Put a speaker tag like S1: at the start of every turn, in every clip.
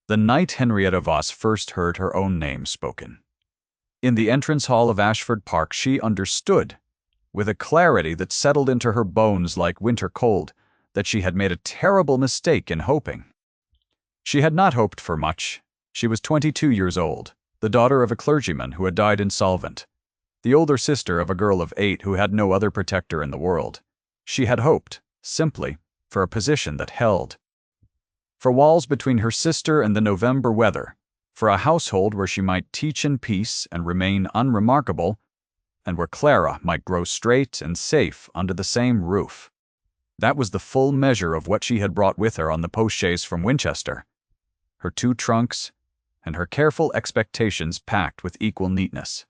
S1: the night Henrietta Vos first heard her own name spoken. In the entrance hall of Ashford Park she understood, with a clarity that settled into her bones like winter cold, that she had made a terrible mistake in hoping. She had not hoped for much. She was 22 years old, the daughter of a clergyman who had died insolvent, the older sister of a girl of 8 who had no other protector in the world. She had hoped, simply, for a position that held. For walls between her sister and the November weather, for a household where she might teach in peace and remain unremarkable, and where Clara might grow straight and safe under the same roof. That was the full measure of what she had brought with her on the postchaise from Winchester. Her 2 trunks, and her careful expectations packed with equal neatness.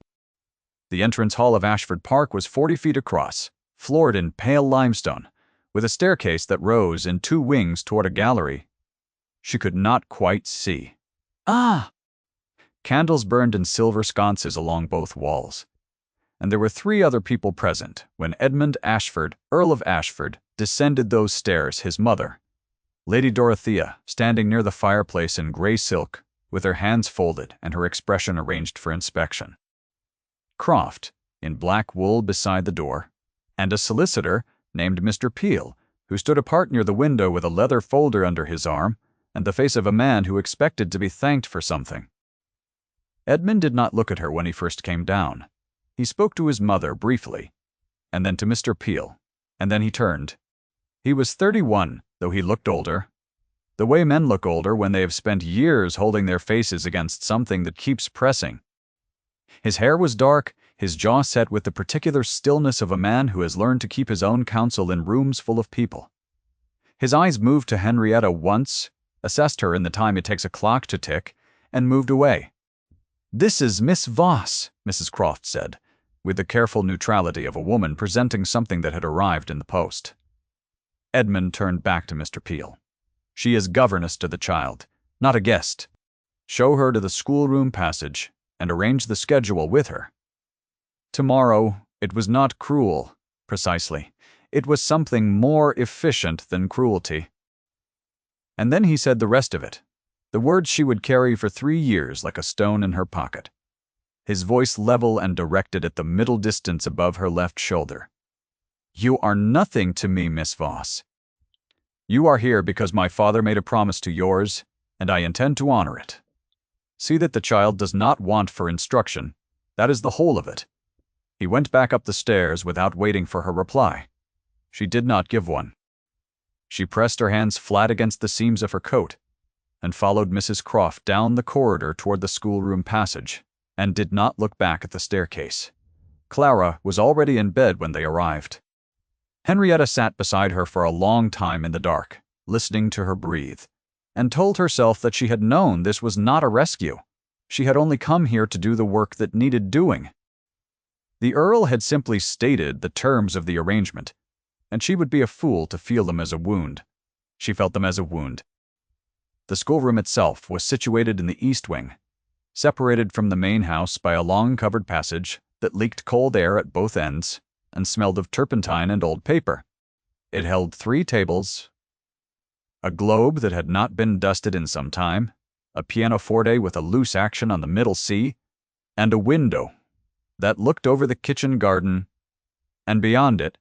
S1: The entrance hall of Ashford Park was 40 feet across, floored in pale limestone, with a staircase that rose in 2 wings toward a gallery she could not quite see. Ah! Candles burned in silver sconces along both walls. And there were 3 other people present when Edmund Ashford, Earl of Ashford, descended those stairs, his mother, Lady Dorothea, standing near the fireplace in grey silk, with her hands folded and her expression arranged for inspection. Croft, in black wool beside the door, and a solicitor named Mr. Peel, who stood apart near the window with a leather folder under his arm and the face of a man who expected to be thanked for something. Edmund did not look at her when he first came down. He spoke to his mother briefly, and then to Mr. Peel, and then he turned. He was 31, though he looked older. The way men look older when they have spent years holding their faces against something that keeps pressing. His hair was dark, his jaw set with the particular stillness of a man who has learned to keep his own counsel in rooms full of people. His eyes moved to Henrietta once, assessed her in the time it takes a clock to tick, and moved away. "This is Miss Vos," Mrs. Croft said, with the careful neutrality of a woman presenting something that had arrived in the post. Edmund turned back to Mr. Peel. "She is governess to the child, not a guest. Show her to the schoolroom passage, and arrange the schedule with her." Tomorrow, it was not cruel, precisely. It was something more efficient than cruelty. And then he said the rest of it, the words she would carry for 3 years like a stone in her pocket, his voice level and directed at the middle distance above her left shoulder. "You are nothing to me, Miss Vos. You are here because my father made a promise to yours, and I intend to honor it. See that the child does not want for instruction. That is the whole of it." He went back up the stairs without waiting for her reply. She did not give one. She pressed her hands flat against the seams of her coat, and followed Mrs. Croft down the corridor toward the schoolroom passage, and did not look back at the staircase. Clara was already in bed when they arrived. Henrietta sat beside her for a long time in the dark, listening to her breathe, and told herself that she had known this was not a rescue. She had only come here to do the work that needed doing. The Earl had simply stated the terms of the arrangement, and she would be a fool to feel them as a wound. She felt them as a wound. The schoolroom itself was situated in the east wing, separated from the main house by a long covered passage that leaked cold air at both ends and smelled of turpentine and old paper. It held 3 tables, a globe that had not been dusted in some time, a pianoforte with a loose action on the middle C, and a window that looked over the kitchen garden, and beyond it,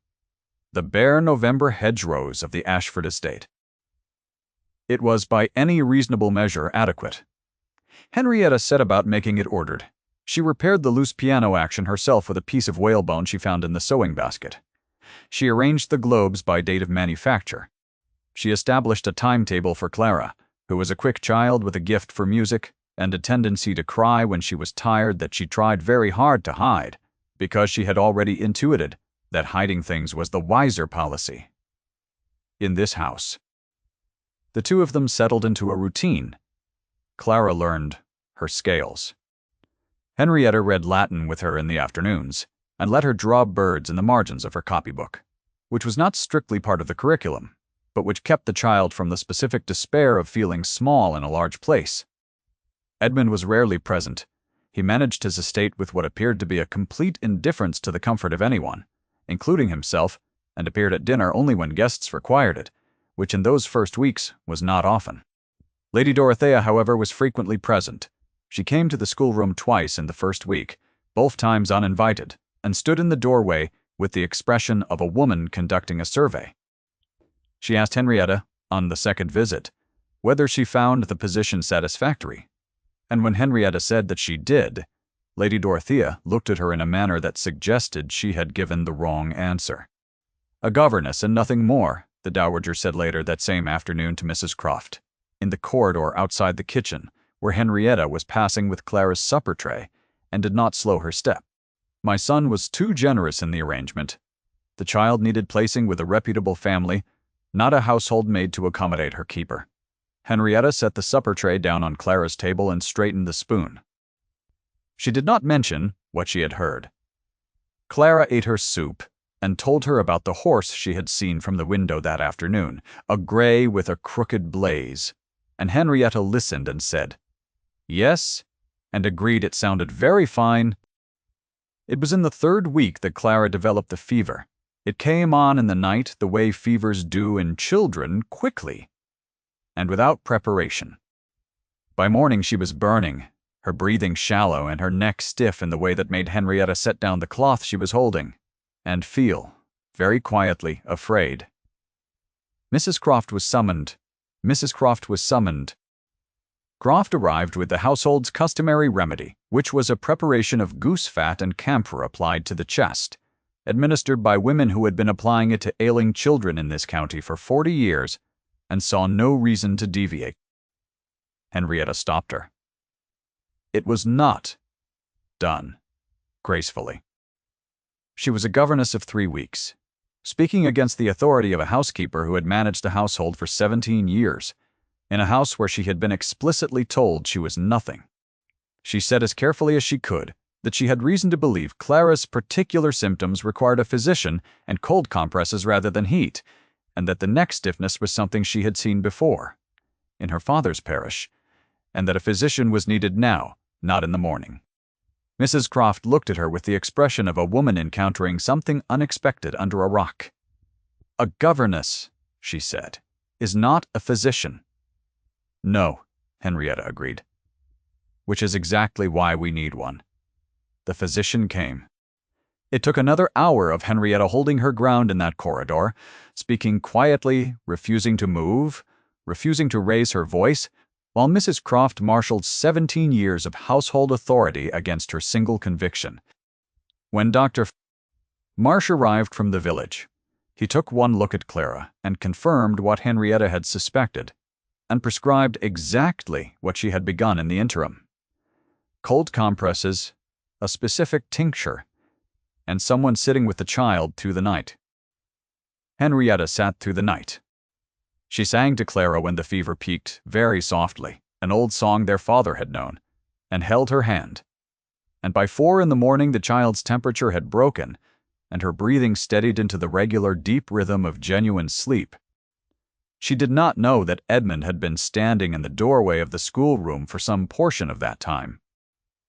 S1: the bare November hedgerows of the Ashford estate. It was by any reasonable measure adequate. Henrietta set about making it ordered. She repaired the loose piano action herself with a piece of whalebone she found in the sewing basket. She arranged the globes by date of manufacture. She established a timetable for Clara, who was a quick child with a gift for music and a tendency to cry when she was tired that she tried very hard to hide, because she had already intuited that hiding things was the wiser policy. In this house, the 2 of them settled into a routine. Clara learned her scales. Henrietta read Latin with her in the afternoons, and let her draw birds in the margins of her copybook, which was not strictly part of the curriculum, but which kept the child from the specific despair of feeling small in a large place. Edmund was rarely present. He managed his estate with what appeared to be a complete indifference to the comfort of anyone, including himself, and appeared at dinner only when guests required it, which in those first weeks was not often. Lady Dorothea, however, was frequently present. She came to the schoolroom twice in the first week, both times uninvited, and stood in the doorway with the expression of a woman conducting a survey. She asked Henrietta, on the second visit, whether she found the position satisfactory, and when Henrietta said that she did, Lady Dorothea looked at her in a manner that suggested she had given the wrong answer. "A governess and nothing more," the dowager said later that same afternoon to Mrs. Croft, in the corridor outside the kitchen, where Henrietta was passing with Clara's supper tray, and did not slow her step. "My son was too generous in the arrangement. The child needed placing with a reputable family, not a household maid to accommodate her keeper." Henrietta set the supper tray down on Clara's table and straightened the spoon. She did not mention what she had heard. Clara ate her soup and told her about the horse she had seen from the window that afternoon, a gray with a crooked blaze, and Henrietta listened and said, "Yes," and agreed it sounded very fine. It was in the third week that Clara developed the fever. It came on in the night the way fevers do in children, quickly and without preparation. By morning she was burning, her breathing shallow and her neck stiff in the way that made Henrietta set down the cloth she was holding and feel, very quietly, afraid. Mrs. Croft was summoned. Croft arrived with the household's customary remedy, which was a preparation of goose fat and camphor applied to the chest, administered by women who had been applying it to ailing children in this county for 40 years, and saw no reason to deviate. Henrietta stopped her. It was not done gracefully. She was a governess of 3 weeks, speaking against the authority of a housekeeper who had managed the household for 17 years, in a house where she had been explicitly told she was nothing. She said as carefully as she could that she had reason to believe Clara's particular symptoms required a physician and cold compresses rather than heat, and that the neck stiffness was something she had seen before, in her father's parish, and that a physician was needed now, not in the morning. Mrs. Croft looked at her with the expression of a woman encountering something unexpected under a rock. "A governess," she said, "is not a physician." "No," Henrietta agreed. "Which is exactly why we need one." The physician came. It took another hour of Henrietta holding her ground in that corridor, speaking quietly, refusing to move, refusing to raise her voice, while Mrs. Croft marshaled 17 years of household authority against her single conviction. When Dr. Marsh arrived from the village, he took one look at Clara and confirmed what Henrietta had suspected, and prescribed exactly what she had begun in the interim: cold compresses, a specific tincture, and someone sitting with the child through the night. Henrietta sat through the night. She sang to Clara when the fever peaked, very softly, an old song their father had known, and held her hand. And by 4 in the morning the child's temperature had broken, and her breathing steadied into the regular deep rhythm of genuine sleep. She did not know that Edmund had been standing in the doorway of the schoolroom for some portion of that time.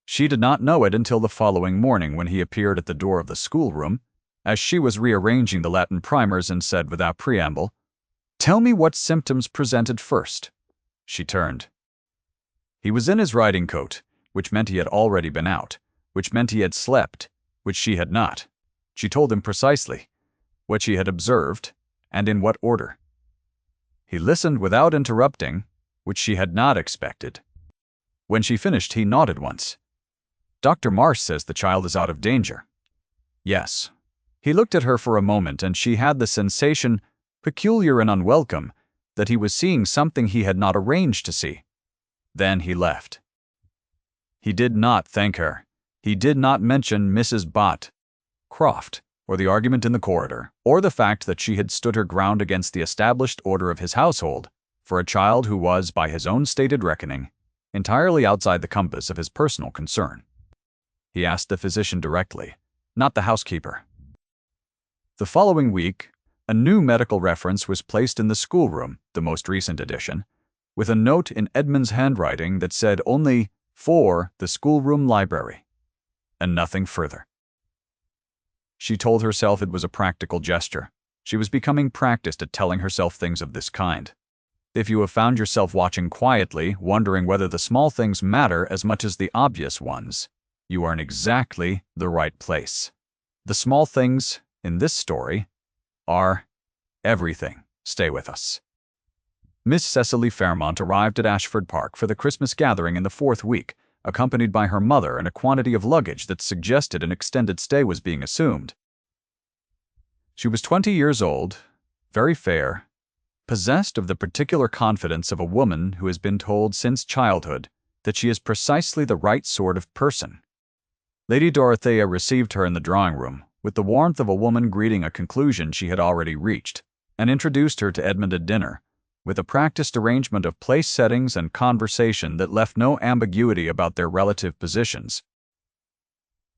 S1: She did not know it until the following morning when he appeared at the door of the schoolroom, as she was rearranging the Latin primers, and said without preamble, "Tell me what symptoms presented first." She turned. He was in his riding coat, which meant he had already been out, which meant he had slept, which she had not. She told him precisely what she had observed, and in what order. He listened without interrupting, which she had not expected. When she finished, he nodded once. "Dr. Marsh says the child is out of danger." "Yes." He looked at her for a moment, and she had the sensation, peculiar and unwelcome, that he was seeing something he had not arranged to see. Then he left. He did not thank her. He did not mention Mrs. Croft, or the argument in the corridor, or the fact that she had stood her ground against the established order of his household for a child who was, by his own stated reckoning, entirely outside the compass of his personal concern. He asked the physician directly, not the housekeeper. The following week, a new medical reference was placed in the schoolroom, the most recent edition, with a note in Edmund's handwriting that said only "for the schoolroom library," and nothing further. She told herself it was a practical gesture. She was becoming practiced at telling herself things of this kind. If you have found yourself watching quietly, wondering whether the small things matter as much as the obvious ones, you are in exactly the right place. The small things in this story are everything. Stay with us. Miss Cecily Fairmont arrived at Ashford Park for the Christmas gathering in the 4th week, accompanied by her mother and a quantity of luggage that suggested an extended stay was being assumed. She was 20 years old, very fair, possessed of the particular confidence of a woman who has been told since childhood that she is precisely the right sort of person. Lady Dorothea received her in the drawing-room with the warmth of a woman greeting a conclusion she had already reached, and introduced her to Edmund at dinner, with a practiced arrangement of place settings and conversation that left no ambiguity about their relative positions.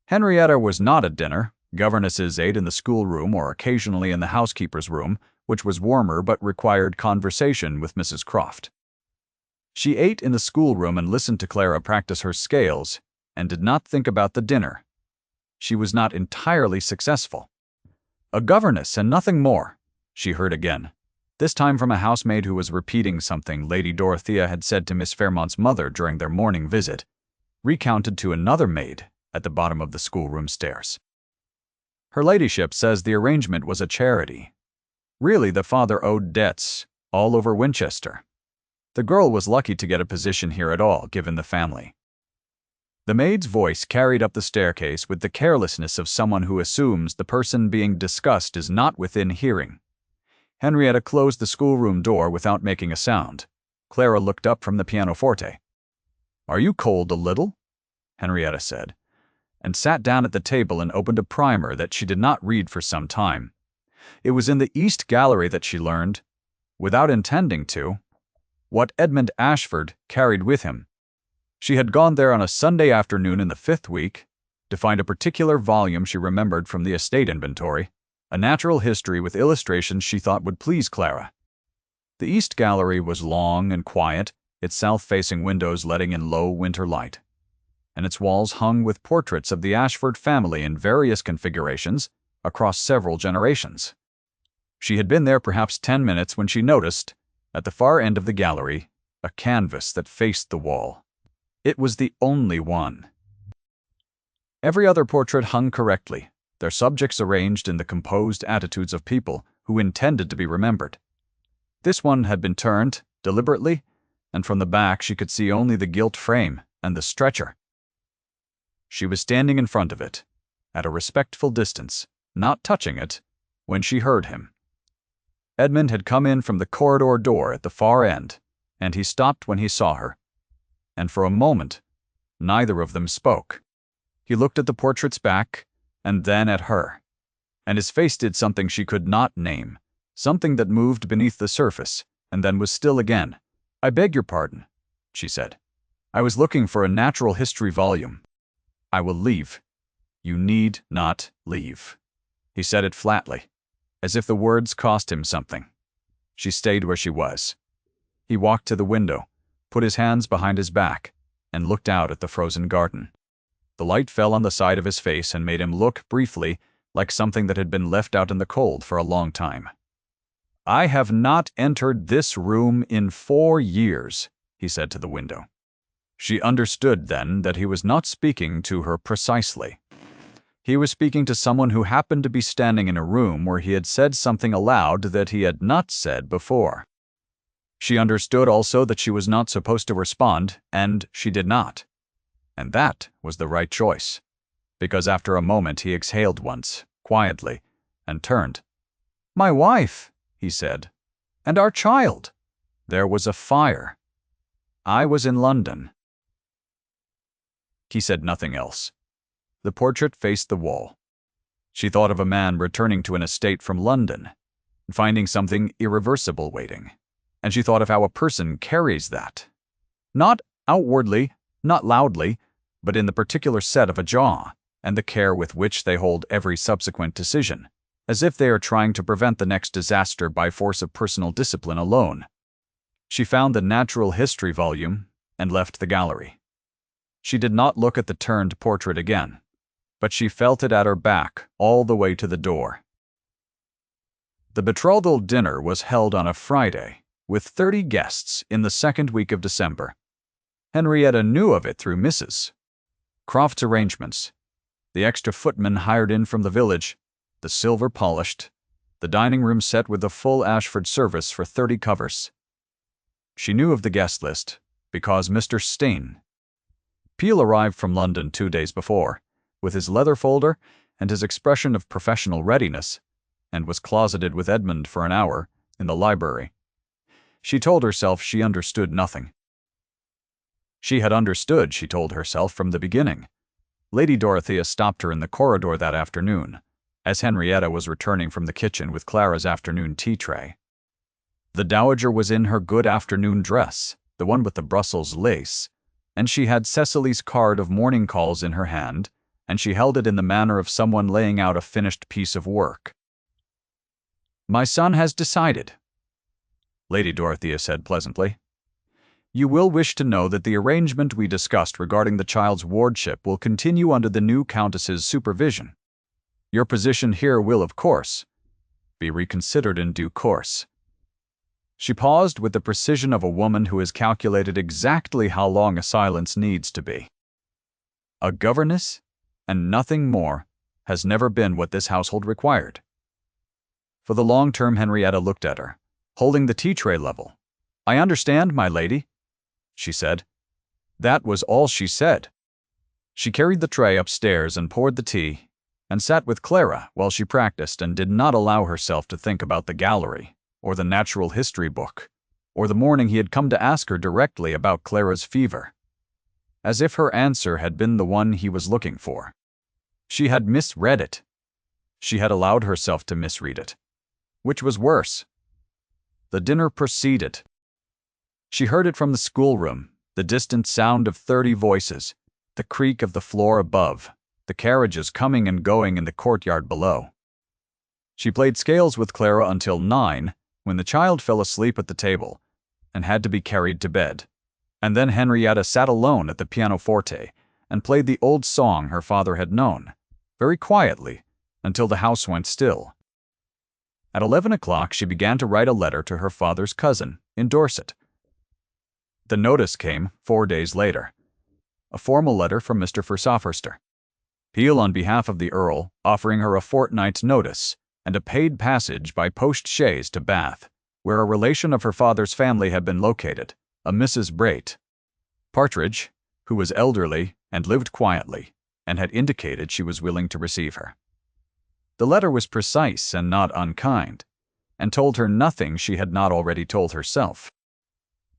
S1: Henrietta was not at dinner. Governesses ate in the schoolroom or occasionally in the housekeeper's room, which was warmer but required conversation with Mrs. Croft. She ate in the schoolroom and listened to Clara practice her scales, and did not think about the dinner. She was not entirely successful. A governess and nothing more, she heard again, this time from a housemaid who was repeating something Lady Dorothea had said to Miss Fairmont's mother during their morning visit, recounted to another maid at the bottom of the schoolroom stairs. Her ladyship says the arrangement was a charity. Really, the father owed debts all over Winchester. The girl was lucky to get a position here at all, given the family. The maid's voice carried up the staircase with the carelessness of someone who assumes the person being discussed is not within hearing. Henrietta closed the schoolroom door without making a sound. Clara looked up from the pianoforte. "Are you cold a little?" Henrietta said, and sat down at the table and opened a primer that she did not read for some time. It was in the East Gallery that she learned, without intending to, what Edmund Ashford carried with him. She had gone there on a Sunday afternoon in the 5th week to find a particular volume she remembered from the estate inventory, a natural history with illustrations she thought would please Clara. The East Gallery was long and quiet, its south-facing windows letting in low winter light, and its walls hung with portraits of the Ashford family in various configurations across several generations. She had been there perhaps 10 minutes when she noticed, at the far end of the gallery, a canvas that faced the wall. It was the only one. Every other portrait hung correctly, their subjects arranged in the composed attitudes of people who intended to be remembered. This one had been turned, deliberately, and from the back she could see only the gilt frame and the stretcher. She was standing in front of it, at a respectful distance, not touching it, when she heard him. Edmund had come in from the corridor door at the far end, and he stopped when he saw her. And for a moment, neither of them spoke. He looked at the portrait's back, and then at her, and his face did something she could not name, something that moved beneath the surface, and then was still again. "I beg your pardon," she said. "I was looking for a natural history volume. I will leave." "You need not leave." He said it flatly, as if the words cost him something. She stayed where she was. He walked to the window, put his hands behind his back, and looked out at the frozen garden. The light fell on the side of his face and made him look, briefly, like something that had been left out in the cold for a long time. "I have not entered this room in 4 years," he said to the window. She understood then that he was not speaking to her precisely. He was speaking to someone who happened to be standing in a room where he had said something aloud that he had not said before. She understood also that she was not supposed to respond, and she did not. And that was the right choice, because after a moment he exhaled once, quietly, and turned. "My wife," he said, "and our child. There was a fire. I was in London." He said nothing else. The portrait faced the wall. She thought of a man returning to an estate from London, and finding something irreversible waiting, and she thought of how a person carries that. Not outwardly, not loudly, but in the particular set of a jaw, and the care with which they hold every subsequent decision, as if they are trying to prevent the next disaster by force of personal discipline alone. She found the natural history volume and left the gallery. She did not look at the turned portrait again, but she felt it at her back all the way to the door. The betrothal dinner was held on a Friday, with 30 guests in the second week of December. Henrietta knew of it through Mrs. Croft's arrangements. The extra footman hired in from the village, the silver polished, the dining room set with a full Ashford service for 30 covers. She knew of the guest list because Mr. Stain. Peel arrived from London 2 days before, with his leather folder and his expression of professional readiness, and was closeted with Edmund for an hour in the library. She told herself she understood nothing. She had understood, she told herself, from the beginning. Lady Dorothea stopped her in the corridor that afternoon, as Henrietta was returning from the kitchen with Clara's afternoon tea tray. The dowager was in her good afternoon dress, the one with the Brussels lace, and she had Cecily's card of morning calls in her hand, and she held it in the manner of someone laying out a finished piece of work. "My son has decided," Lady Dorothea said pleasantly. "You will wish to know that the arrangement we discussed regarding the child's wardship will continue under the new Countess's supervision. Your position here will, of course, be reconsidered in due course." She paused with the precision of a woman who has calculated exactly how long a silence needs to be. A governess, and nothing more, has never been what this household required. For the long term, Henrietta looked at her, holding the tea tray level. "I understand, my lady," she said. That was all she said. She carried the tray upstairs and poured the tea, and sat with Clara while she practiced and did not allow herself to think about the gallery, or the natural history book, or the morning he had come to ask her directly about Clara's fever, as if her answer had been the one he was looking for. She had misread it. She had allowed herself to misread it. Which was worse? The dinner proceeded. She heard it from the schoolroom, the distant sound of 30 voices, the creak of the floor above, the carriages coming and going in the courtyard below. She played scales with Clara until 9, when the child fell asleep at the table and had to be carried to bed, and then Henrietta sat alone at the pianoforte and played the old song her father had known, very quietly, until the house went still. At 11 o'clock she began to write a letter to her father's cousin in Dorset. The notice came 4 days later, a formal letter from Mr. Firsofterster. Peel on behalf of the Earl, offering her a fortnight's notice and a paid passage by post-chaise to Bath, where a relation of her father's family had been located, a Mrs. Brate. Partridge, who was elderly and lived quietly, and had indicated she was willing to receive her. The letter was precise and not unkind, and told her nothing she had not already told herself.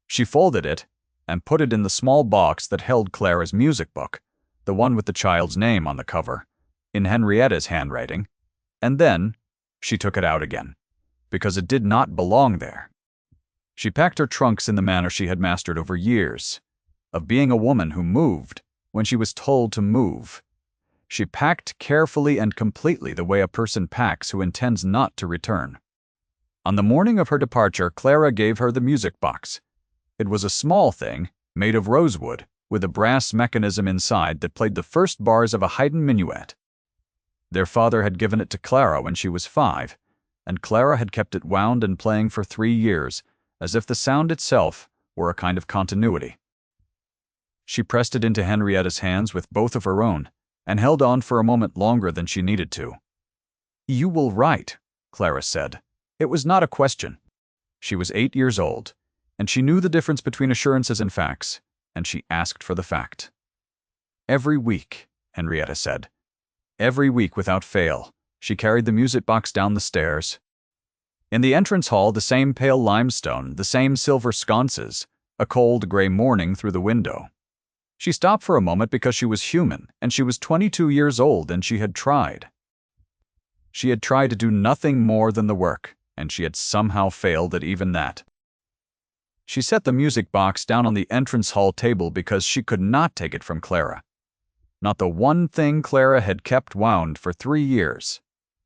S1: She folded it and put it in the small box that held Clara's music book, the one with the child's name on the cover, in Henrietta's handwriting, and then she took it out again, because it did not belong there. She packed her trunks in the manner she had mastered over years, of being a woman who moved when she was told to move. She packed carefully and completely the way a person packs who intends not to return. On the morning of her departure, Clara gave her the music box. It was a small thing, made of rosewood, with a brass mechanism inside that played the first bars of a Haydn minuet. Their father had given it to Clara when she was 5, and Clara had kept it wound and playing for 3 years, as if the sound itself were a kind of continuity. She pressed it into Henrietta's hands with both of her own, and held on for a moment longer than she needed to. "You will write," Clara said. It was not a question. She was 8 years old, and she knew the difference between assurances and facts, and she asked for the fact. "Every week," Henrietta said. Every week without fail, she carried the music box down the stairs. In the entrance hall, the same pale limestone, the same silver sconces, a cold gray morning through the window. She stopped for a moment because she was human, and she was 22 years old, and she had tried. She had tried to do nothing more than the work, and she had somehow failed at even that. She set the music box down on the entrance hall table because she could not take it from Clara. Not the one thing Clara had kept wound for 3 years,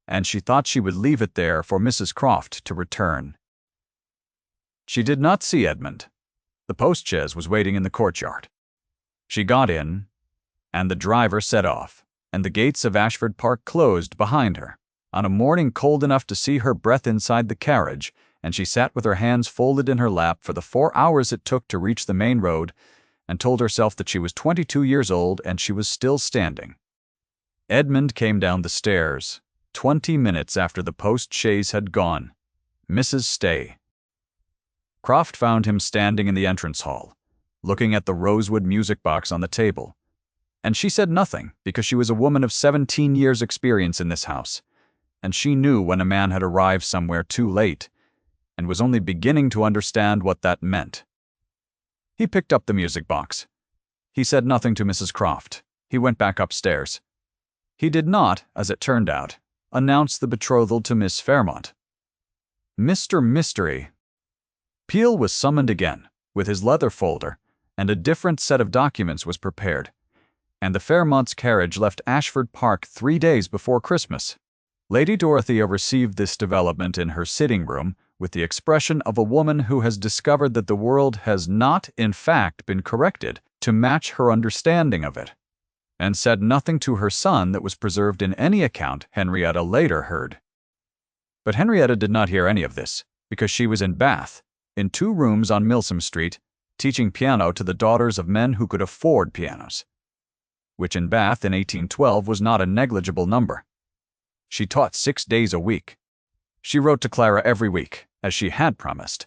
S1: and she thought she would leave it there for Mrs. Croft to return. She did not see Edmund. The post-chaise was waiting in the courtyard. She got in, and the driver set off, and the gates of Ashford Park closed behind her, on a morning cold enough to see her breath inside the carriage and she sat with her hands folded in her lap for the 4 hours it took to reach the main road, and told herself that she was 22 years old and she was still standing. Edmund came down the stairs, 20 minutes after the post-chaise had gone. Mrs. Stay. Croft found him standing in the entrance hall, looking at the rosewood music box on the table. And she said nothing, because she was a woman of 17 years' experience in this house, and she knew when a man had arrived somewhere too late, and was only beginning to understand what that meant. He picked up the music box. He said nothing to Mrs. Croft. He went back upstairs. He did not, as it turned out, announce the betrothal to Miss Fairmont. Mr. Mystery. Peel was summoned again, with his leather folder, and a different set of documents was prepared, and the Fairmonts' carriage left Ashford Park 3 days before Christmas. Lady Dorothea received this development in her sitting room with the expression of a woman who has discovered that the world has not, in fact, been corrected to match her understanding of it, and said nothing to her son that was preserved in any account Henrietta later heard. But Henrietta did not hear any of this, because she was in Bath, in 2 rooms on Milsom Street, teaching piano to the daughters of men who could afford pianos, which in Bath in 1812 was not a negligible number. She taught 6 days a week. She wrote to Clara every week, as she had promised.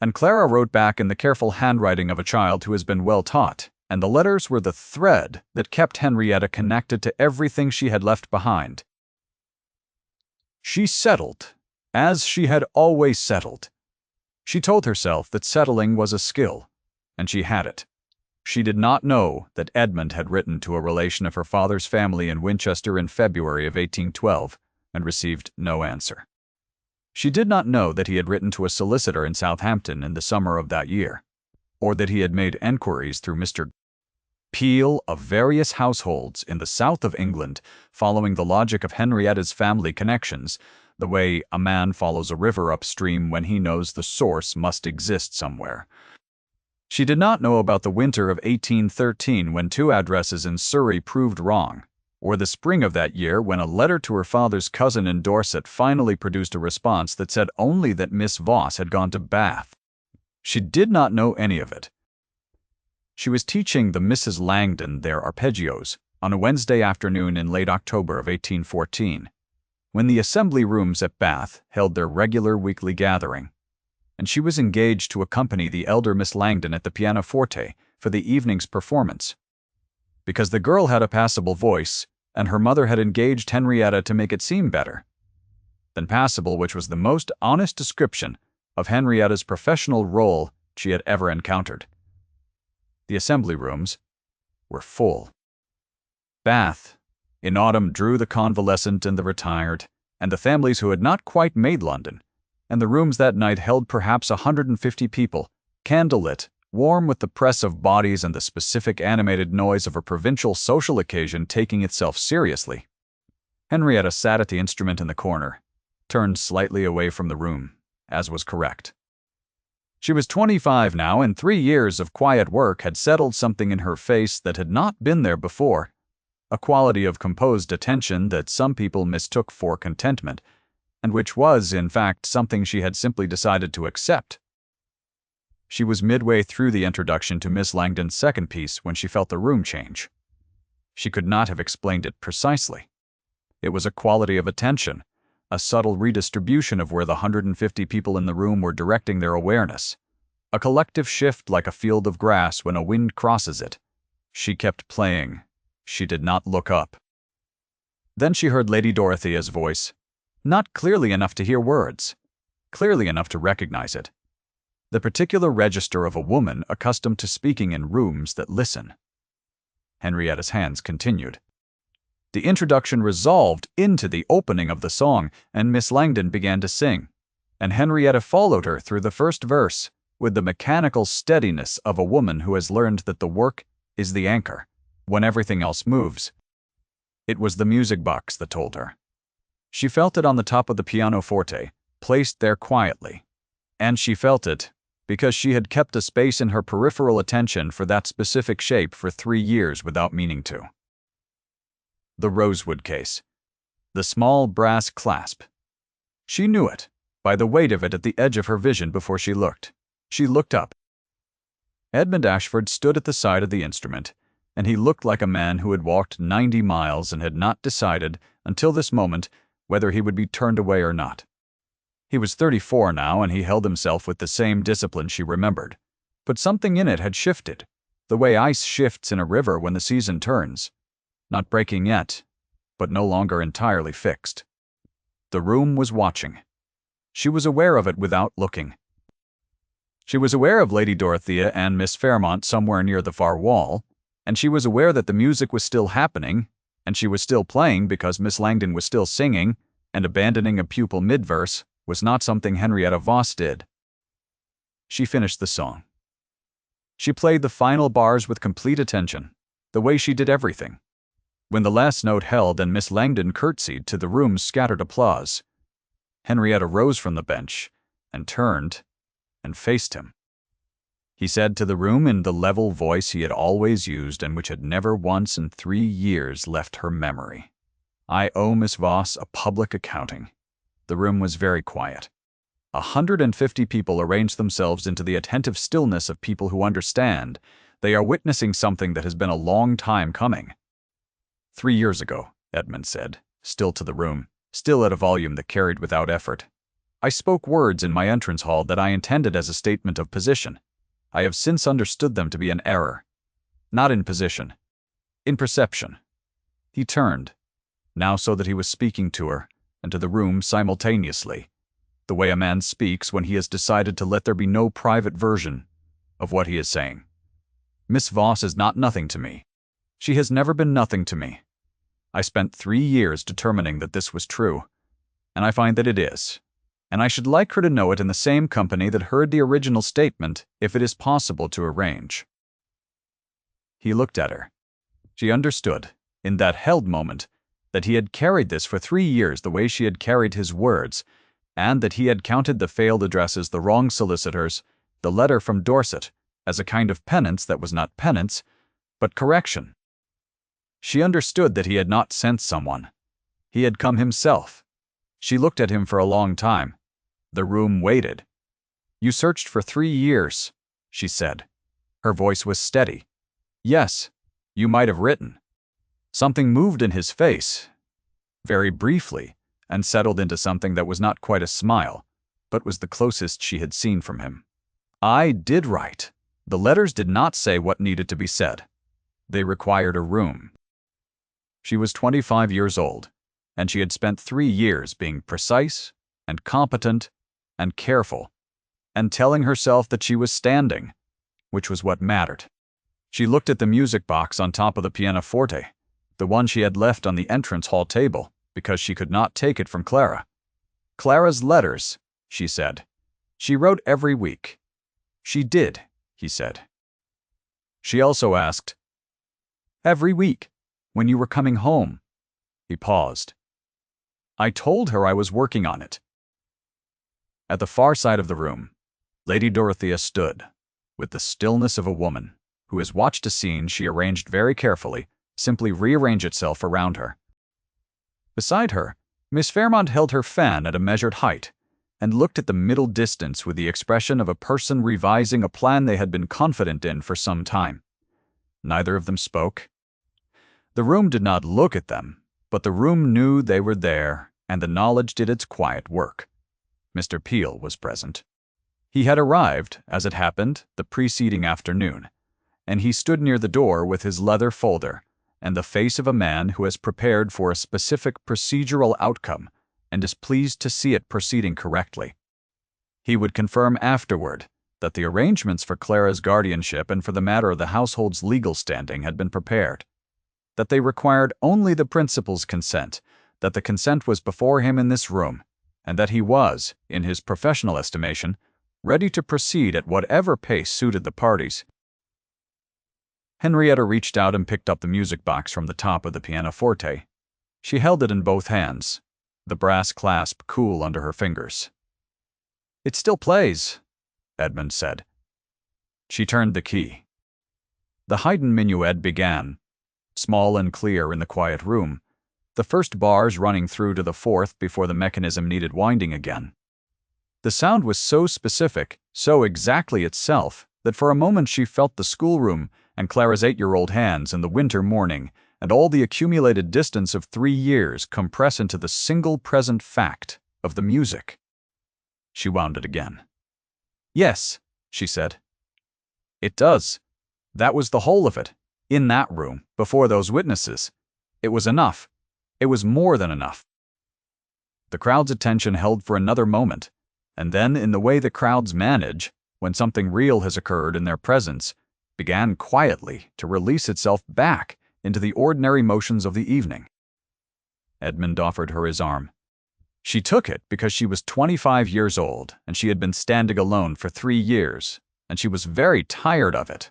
S1: And Clara wrote back in the careful handwriting of a child who has been well taught, and the letters were the thread that kept Henrietta connected to everything she had left behind. She settled, as she had always settled. She told herself that settling was a skill, and she had it. She did not know that Edmund had written to a relation of her father's family in Winchester in February of 1812 and received no answer. She did not know that he had written to a solicitor in Southampton in the summer of that year, or that he had made enquiries through Mr. Peel of various households in the south of England, following the logic of Henrietta's family connections, the way a man follows a river upstream when he knows the source must exist somewhere. She did not know about the winter of 1813 when 2 addresses in Surrey proved wrong, or the spring of that year when a letter to her father's cousin in Dorset finally produced a response that said only that Miss Voss had gone to Bath. She did not know any of it. She was teaching the Misses Langdon their arpeggios on a Wednesday afternoon in late October of 1814, when the assembly rooms at Bath held their regular weekly gathering, and she was engaged to accompany the elder Miss Langdon at the pianoforte for the evening's performance, because the girl had a passable voice, and her mother had engaged Henrietta to make it seem better than passable, which was the most honest description of Henrietta's professional role she had ever encountered. The assembly rooms were full. Bath, in autumn, drew the convalescent and the retired, and the families who had not quite made London, and the rooms that night held perhaps 150 people, candlelit, warm with the press of bodies and the specific animated noise of a provincial social occasion taking itself seriously. Henrietta sat at the instrument in the corner, turned slightly away from the room, as was correct. She was 25 now, and 3 years of quiet work had settled something in her face that had not been there before, a quality of composed attention that some people mistook for contentment, and which was, in fact, something she had simply decided to accept. She was midway through the introduction to Miss Langdon's second piece when she felt the room change. She could not have explained it precisely. It was a quality of attention, a subtle redistribution of where the 150 people in the room were directing their awareness, a collective shift like a field of grass when a wind crosses it. She kept playing. She did not look up. Then she heard Lady Dorothea's voice, not clearly enough to hear words, clearly enough to recognize it. The particular register of a woman accustomed to speaking in rooms that listen. Henrietta's hands continued. The introduction resolved into the opening of the song, and Miss Langdon began to sing, and Henrietta followed her through the first verse with the mechanical steadiness of a woman who has learned that the work is the anchor when everything else moves. It was the music box that told her. She felt it on the top of the pianoforte, placed there quietly, and she felt it because she had kept a space in her peripheral attention for that specific shape for 3 years without meaning to. The rosewood case. The small brass clasp. She knew it, by the weight of it at the edge of her vision before she looked. She looked up. Edmund Ashford stood at the side of the instrument, and he looked like a man who had walked 90 miles and had not decided, until this moment, whether he would be turned away or not. He was 34 now, and he held himself with the same discipline she remembered. But something in it had shifted, the way ice shifts in a river when the season turns. Not breaking yet, but no longer entirely fixed. The room was watching. She was aware of it without looking. She was aware of Lady Dorothea and Miss Fairmont somewhere near the far wall, and she was aware that the music was still happening, and she was still playing because Miss Langdon was still singing, and abandoning a pupil mid-verse was not something Henrietta Vos did. She finished the song. She played the final bars with complete attention, the way she did everything. When the last note held and Miss Langdon curtsied to the room's scattered applause, Henrietta rose from the bench and turned and faced him. He said to the room in the level voice he had always used and which had never once in 3 years left her memory, "I owe Miss Vos a public accounting." The room was very quiet. 150 people arranged themselves into the attentive stillness of people who understand they are witnessing something that has been a long time coming. 3 years ago, Edmund said, still to the room, still at a volume that carried without effort, I spoke words in my entrance hall that I intended as a statement of position. I have since understood them to be an error. Not in position. In perception. He turned, now so that he was speaking to her and to the room simultaneously, the way a man speaks when he has decided to let there be no private version of what he is saying. Miss Vos is not nothing to me. She has never been nothing to me. I spent 3 years determining that this was true, and I find that it is. And I should like her to know it in the same company that heard the original statement, if it is possible to arrange. He looked at her. She understood, in that held moment, that he had carried this for 3 years the way she had carried his words, and that he had counted the failed addresses, the wrong solicitors, the letter from Dorset, as a kind of penance that was not penance, but correction. She understood that he had not sent someone. He had come himself. She looked at him for a long time. The room waited. "You searched for 3 years," she said. Her voice was steady. "Yes, you might have written." Something moved in his face, very briefly, and settled into something that was not quite a smile, but was the closest she had seen from him. "I did write. The letters did not say what needed to be said. They required a room." She was 25 years old, and she had spent 3 years being precise and competent and careful, and telling herself that she was standing, which was what mattered. She looked at the music box on top of the pianoforte, the one she had left on the entrance hall table, because she could not take it from Clara. "Clara's letters," she said. "She wrote every week." "She did," he said. She also asked, "Every week, when you were coming home?" He paused. "I told her I was working on it." At the far side of the room, Lady Dorothea stood, with the stillness of a woman who has watched a scene she arranged very carefully simply rearrange itself around her. Beside her, Miss Fairmont held her fan at a measured height and looked at the middle distance with the expression of a person revising a plan they had been confident in for some time. Neither of them spoke. The room did not look at them, but the room knew they were there, and the knowledge did its quiet work. Mr. Peel was present. He had arrived, as it happened, the preceding afternoon, and he stood near the door with his leather folder and the face of a man who has prepared for a specific procedural outcome and is pleased to see it proceeding correctly. He would confirm afterward that the arrangements for Clara's guardianship and for the matter of the household's legal standing had been prepared, that they required only the principal's consent, that the consent was before him in this room, and that he was, in his professional estimation, ready to proceed at whatever pace suited the parties. Henrietta reached out and picked up the music box from the top of the pianoforte. She held it in both hands, the brass clasp cool under her fingers. "It still plays," Edmund said. She turned the key. The Haydn minuet began, small and clear in the quiet room, the first bars running through to the fourth before the mechanism needed winding again. The sound was so specific, so exactly itself, that for a moment she felt the schoolroom and Clara's 8-year-old hands in the winter morning and all the accumulated distance of 3 years compress into the single present fact of the music. She wound it again. "Yes," she said. "It does. That was the whole of it. In that room, before those witnesses. It was enough. It was more than enough." The crowd's attention held for another moment, and then, in the way that crowds manage, when something real has occurred in their presence, began quietly to release itself back into the ordinary motions of the evening. Edmund offered her his arm. She took it because she was 25 years old, and she had been standing alone for 3 years, and she was very tired of it.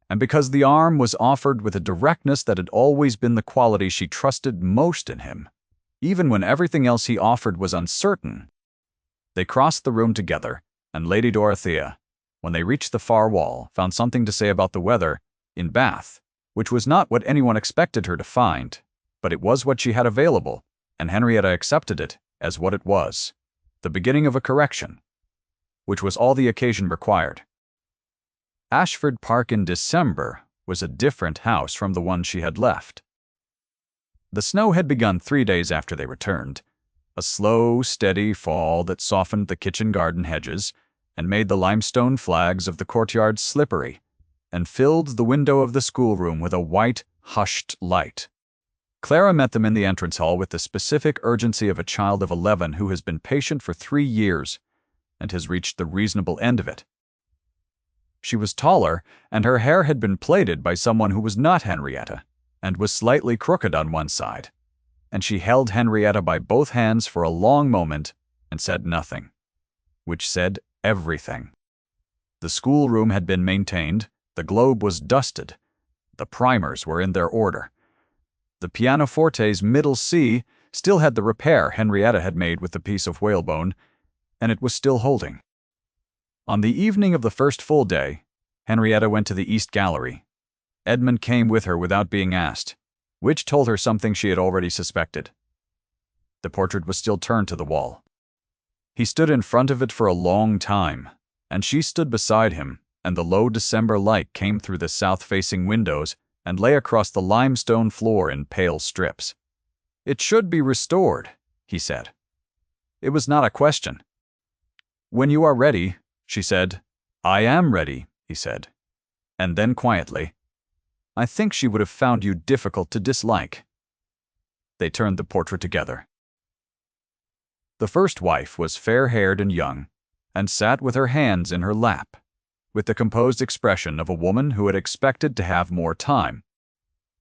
S1: And because the arm was offered with a directness that had always been the quality she trusted most in him, even when everything else he offered was uncertain. They crossed the room together, and Lady Dorothea, when they reached the far wall, found something to say about the weather in Bath, which was not what anyone expected her to find, but it was what she had available, and Henrietta accepted it as what it was, the beginning of a correction, which was all the occasion required. Ashford Park in December was a different house from the one she had left. The snow had begun 3 days after they returned, a slow, steady fall that softened the kitchen garden hedges and made the limestone flags of the courtyard slippery, and filled the window of the schoolroom with a white, hushed light. Clara met them in the entrance hall with the specific urgency of a child of 11 who has been patient for 3 years and has reached the reasonable end of it. She was taller, and her hair had been plaited by someone who was not Henrietta, and was slightly crooked on one side, and she held Henrietta by both hands for a long moment and said nothing, which said everything. The schoolroom had been maintained, the globe was dusted, the primers were in their order. The pianoforte's middle C still had the repair Henrietta had made with the piece of whalebone, and it was still holding. On the evening of the first full day, Henrietta went to the East Gallery. Edmund came with her without being asked, which told her something she had already suspected. The portrait was still turned to the wall. He stood in front of it for a long time, and she stood beside him, and the low December light came through the south-facing windows and lay across the limestone floor in pale strips. "It should be restored," he said. It was not a question. "When you are ready," she said. "I am ready," he said. And then quietly, "I think she would have found you difficult to dislike." They turned the portrait together. The first wife was fair-haired and young, and sat with her hands in her lap, with the composed expression of a woman who had expected to have more time.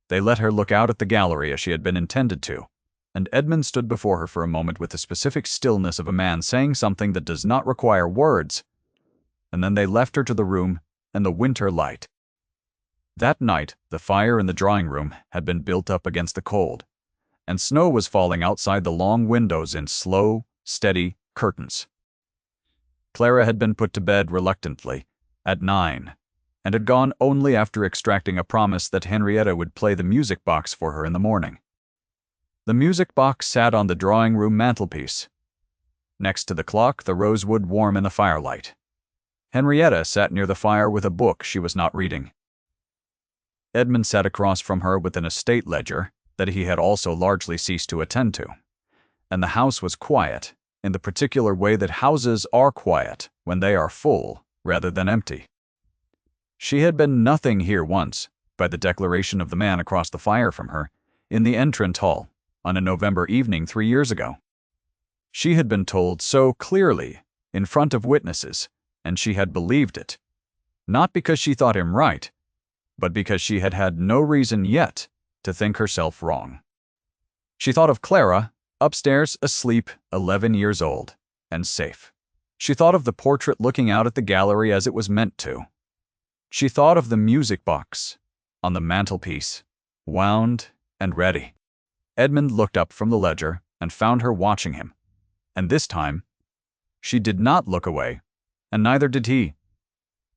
S1: They let her look out at the gallery as she had been intended to, and Edmund stood before her for a moment with the specific stillness of a man saying something that does not require words, and then they left her to the room and the winter light. That night, the fire in the drawing-room had been built up against the cold, and snow was falling outside the long windows in slow, steady curtains. Clara had been put to bed reluctantly, at 9, and had gone only after extracting a promise that Henrietta would play the music box for her in the morning. The music box sat on the drawing-room mantelpiece. Next to the clock, the rosewood warm in the firelight. Henrietta sat near the fire with a book she was not reading. Edmund sat across from her with an estate ledger that he had also largely ceased to attend to, and the house was quiet in the particular way that houses are quiet when they are full rather than empty. She had been nothing here once, by the declaration of the man across the fire from her, in the entrance hall, on a November evening 3 years ago. She had been told so clearly, in front of witnesses, and she had believed it, not because she thought him right, but because she had had no reason yet to think herself wrong. She thought of Clara, upstairs, asleep, 11 years old, and safe. She thought of the portrait looking out at the gallery as it was meant to. She thought of the music box, on the mantelpiece, wound and ready. Edmund looked up from the ledger and found her watching him, and this time, she did not look away, and neither did he,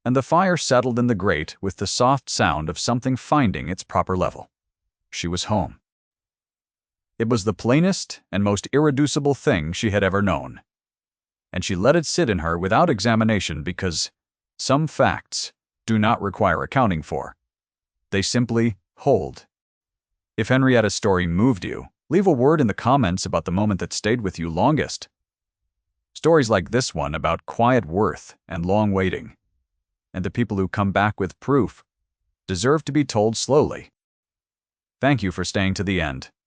S1: and the fire settled in the grate with the soft sound of something finding its proper level. She was home. It was the plainest and most irreducible thing she had ever known. and she let it sit in her without examination because some facts do not require accounting for. They simply hold. If Henrietta's story moved you, leave a word in the comments about the moment that stayed with you longest. Stories like this one about quiet worth and long waiting, and the people who come back with proof, deserve to be told slowly. Thank you for staying to the end.